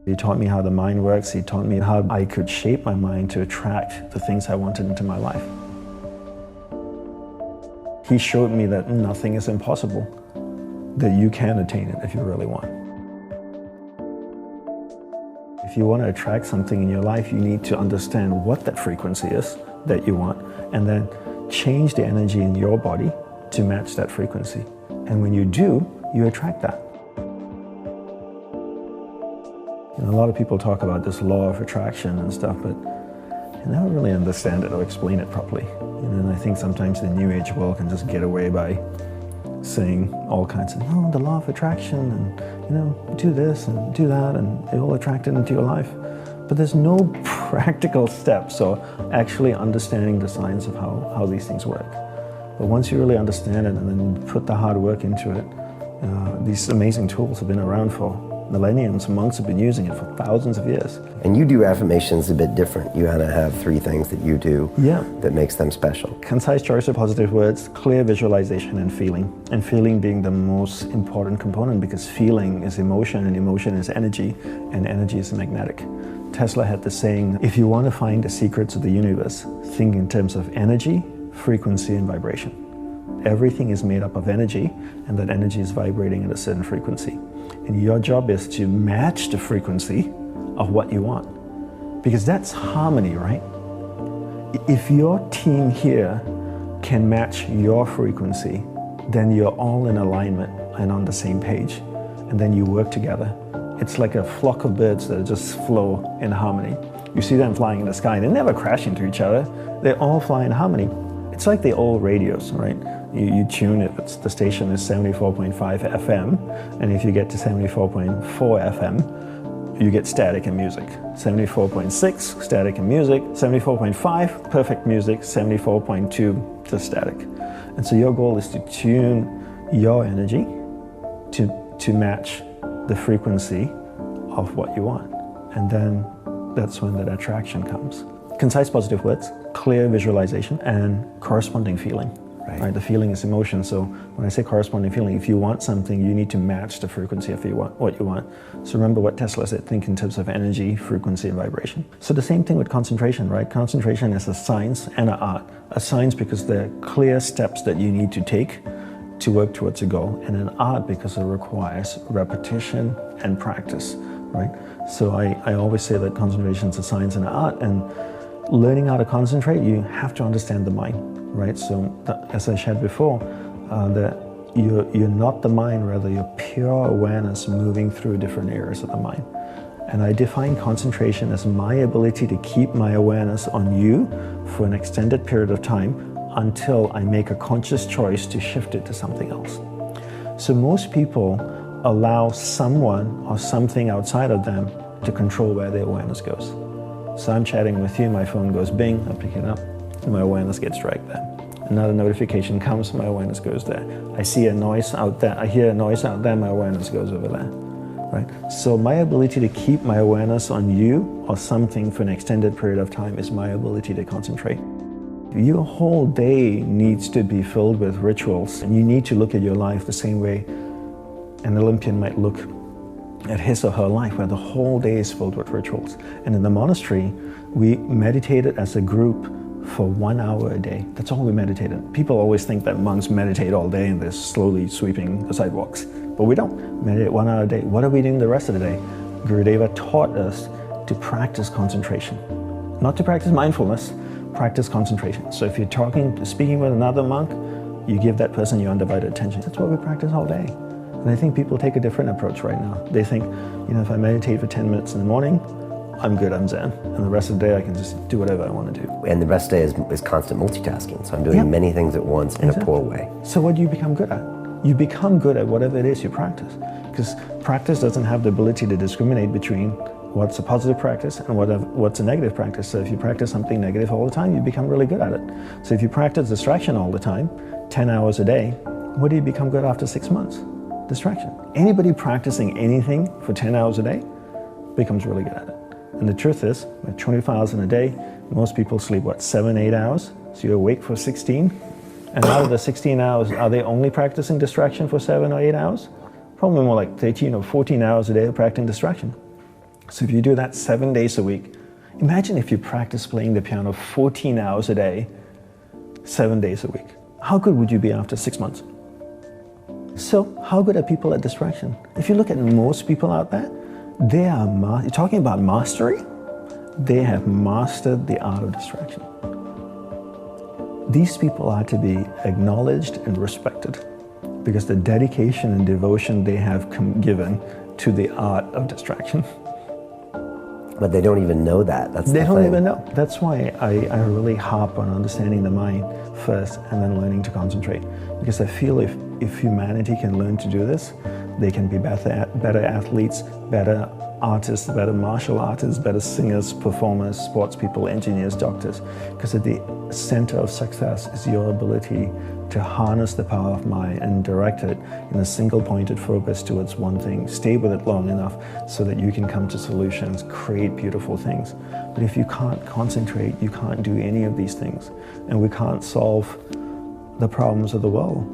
He taught me how the mind works. He taught me how I could shape my mind to attract the things I wanted into my life. He showed me that nothing is impossible, that you can attain it if you really want. If you want to attract something in your life, you need to understand what that frequency is that you want, and then change the energy in your body to match that frequency. And when you do, you attract that. You know, a lot of people talk about this law of attraction and stuff, but I never really understand it or explain it properly. And I think sometimes the New Age world can just get away by saying all kinds of, oh, the law of attraction, and do this and do that, and it will attract it into your life. But there's no practical steps or actually understanding the science of how these things work. But once you really understand it and then put the hard work into it, these amazing tools have been around for millenniums. Monks have been using it for thousands of years. And you do affirmations a bit different. You kind of have 3 things that you do that makes them special. Concise choice of positive words, clear visualization, and feeling. And feeling being the most important component, because feeling is emotion, and emotion is energy, and energy is magnetic. Tesla had the saying, if you want to find the secrets of the universe, think in terms of energy, frequency, and vibration. Everything is made up of energy, and that energy is vibrating at a certain frequency. And your job is to match the frequency of what you want. Because that's harmony, right? If your team here can match your frequency, then you're all in alignment and on the same page. And then you work together. It's like a flock of birds that just flow in harmony. You see them flying in the sky. They never crash into each other. They all fly in harmony. It's like the old radios, right? You tune it, the station is 74.5 FM, and if you get to 74.4 FM, you get static and music. 74.6, static and music. 74.5, perfect music. 74.2, just static. And so your goal is to tune your energy to match the frequency of what you want. And then that's when that attraction comes. Concise positive words, clear visualization, and corresponding feeling. Right? The feeling is emotion. So when I say corresponding feeling, if you want something, you need to match the frequency of what you want. So remember what Tesla said, think in terms of energy, frequency, and vibration. So the same thing with concentration, right? Concentration is a science and an art. A science because there are clear steps that you need to take to work towards a goal, and an art because it requires repetition and practice, right? So I always say that concentration is a science and an art, and learning how to concentrate, you have to understand the mind, right? So as I shared before, that you're not the mind, rather you're pure awareness moving through different areas of the mind. And I define concentration as my ability to keep my awareness on you for an extended period of time until I make a conscious choice to shift it to something else. So most people allow someone or something outside of them to control where their awareness goes. So I'm chatting with you, my phone goes bing, I pick it up, and my awareness gets dragged there. Another notification comes, my awareness goes there. I see a noise out there, I hear a noise out there, my awareness goes over there, right? So my ability to keep my awareness on you or something for an extended period of time is my ability to concentrate. Your whole day needs to be filled with rituals, and you need to look at your life the same way an Olympian might look at his or her life, where the whole day is filled with rituals. And in the monastery, we meditated as a group for 1 hour a day. That's all we meditated. People always think that monks meditate all day and they're slowly sweeping the sidewalks. But we don't. Meditate 1 hour a day. What are we doing the rest of the day? Gurudeva taught us to practice concentration. Not to practice mindfulness, practice concentration. So if you're speaking with another monk, you give that person your undivided attention. That's what we practice all day. And I think people take a different approach right now. They think, if I meditate for 10 minutes in the morning, I'm good, I'm zen. And the rest of the day I can just do whatever I want to do. And the rest of the day is constant multitasking. So I'm doing many things at once in a poor way. So what do you become good at? You become good at whatever it is you practice. Because practice doesn't have the ability to discriminate between what's a positive practice and what's a negative practice. So if you practice something negative all the time, you become really good at it. So if you practice distraction all the time, 10 hours a day, what do you become good after 6 months? Distraction. Anybody practicing anything for 10 hours a day becomes really good at it. And the truth is, with 24 hours in a day, most people sleep, 7, 8 hours? So you're awake for 16. And out of the 16 hours, are they only practicing distraction for 7 or 8 hours? Probably more like 13 or 14 hours a day of practicing distraction. So if you do that 7 days a week, imagine if you practice playing the piano 14 hours a day, 7 days a week. How good would you be after 6 months? So how good are people at distraction? If you look at most people out there, they are, you're talking about mastery, they have mastered the art of distraction. These people are to be acknowledged and respected because the dedication and devotion they have given to the art of distraction. But they don't even know that. They don't even know. That's why I really harp on understanding the mind first and then learning to concentrate. Because I feel if humanity can learn to do this, they can be better athletes, better artists, better martial artists, better singers, performers, sports people, engineers, doctors. Because at the center of success is your ability to harness the power of mind and direct it in a single pointed focus towards one thing. Stay with it long enough so that you can come to solutions, create beautiful things. But if you can't concentrate, you can't do any of these things. And we can't solve the problems of the world